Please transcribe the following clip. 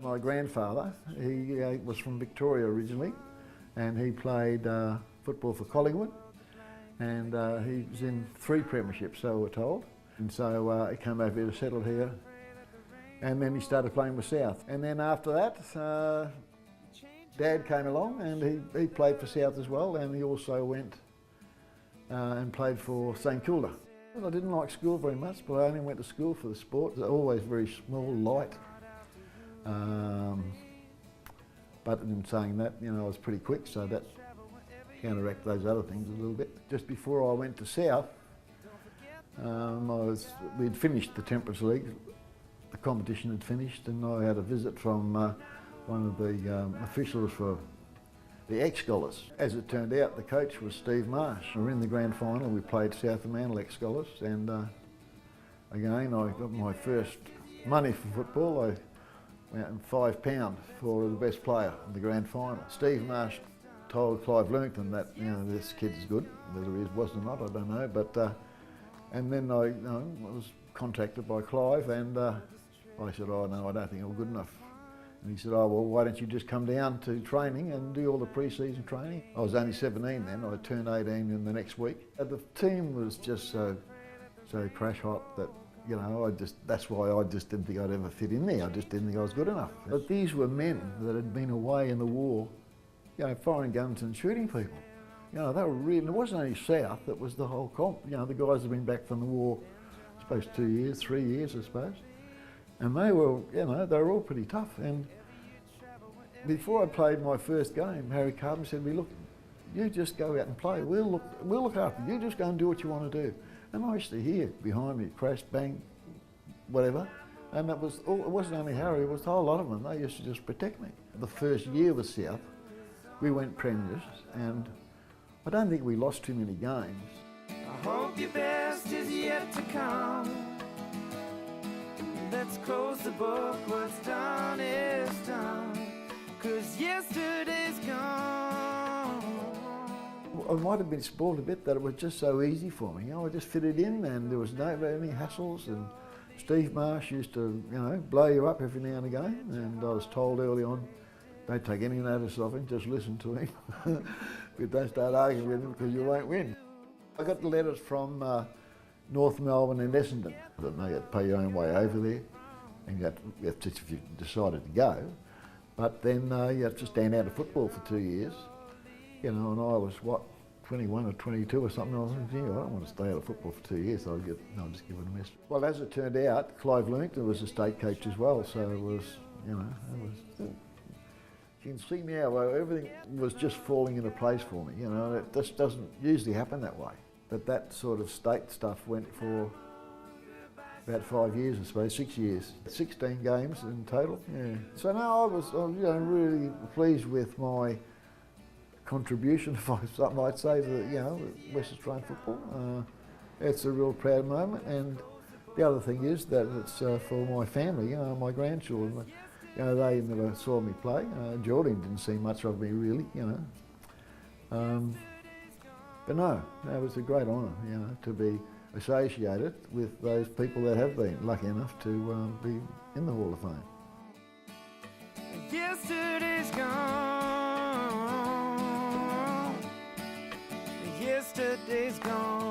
My grandfather, he was from Victoria originally, and he played football for Collingwood, and he was in 3 premierships, so we're told. And so he came over here to settle here, and then he started playing with South. And then after that, Dad came along, and he played for South as well, and he also went and played for St Kilda. I didn't like school very much, but I only went to school for the sport. They're always very small, light. But in saying that, I was pretty quick, so that counteracted those other things a little bit. Just before I went to South, we'd finished the Temperance League. The competition had finished, and I had a visit from one of the officials for the ex-scholars. As it turned out, the coach was Steve Marsh. We were in the grand final. We played South Fremantle ex-scholars, and again, I got my first money for football. I went out in £5 for the best player in the grand final. Steve Marsh told Clive Lewington that this kid is good. Whether he was or not, I don't know. But and then I was contacted by Clive, and I said, "Oh no, I don't think I'm good enough." And he said, "Oh well, why don't you just come down to training and do all the pre-season training?" I was only 17 then. I turned 18 in the next week. The team was just so crash hot that that's why I just didn't think I'd ever fit in there. I just didn't think I was good enough. But these were men that had been away in the war, firing guns and shooting people. They were really, it wasn't only South, it was the whole comp. The guys had been back from the war, I suppose 2 years, 3 years, I suppose. And they were, they were all pretty tough. And before I played my first game, Harry Carpenter said to me, "Look, you just go out and play. We'll look after you. You just go and do what you want to do." And I used to hear behind me, crash, bang, whatever. And it wasn't only Harry, it was a whole lot of them. They used to just protect me. The first year with South, we went premiers, and I don't think we lost too many games. I hope your best is yet to come. Let's close the book, what's done is done, 'cause yesterday's gone. I might have been spoiled a bit that it was just so easy for me. I just fitted in, and there was no any hassles, and Steve Marsh used to, blow you up every now and again, and I was told early on, don't take any notice of him, just listen to him. But don't start arguing with him because you won't win. I got the letters from North Melbourne and Essendon. You had to pay your own way over there, and you had to, if you decided to go. But then you had to stand out of football for 2 years. And I was, 21 or 22 or something. I was thinking, I don't want to stay out of football for 2 years, so I'll just give it a miss. Well, as it turned out, Clive Lewington was a state coach as well, so it was, you can see now, everything was just falling into place for me. It just doesn't usually happen that way. But that sort of state stuff went for about 5 years, I suppose, 6 years. 16 games in total, yeah. So no, I was really pleased with my contribution, if I might say, to West Australian football. It's a real proud moment, and the other thing is that it's for my family, my grandchildren. They never saw me play. Jordan didn't see much of me really, But no, it was a great honour, to be associated with those people that have been lucky enough to be in the Hall of Fame. Yesterday's gone. Yesterday's gone.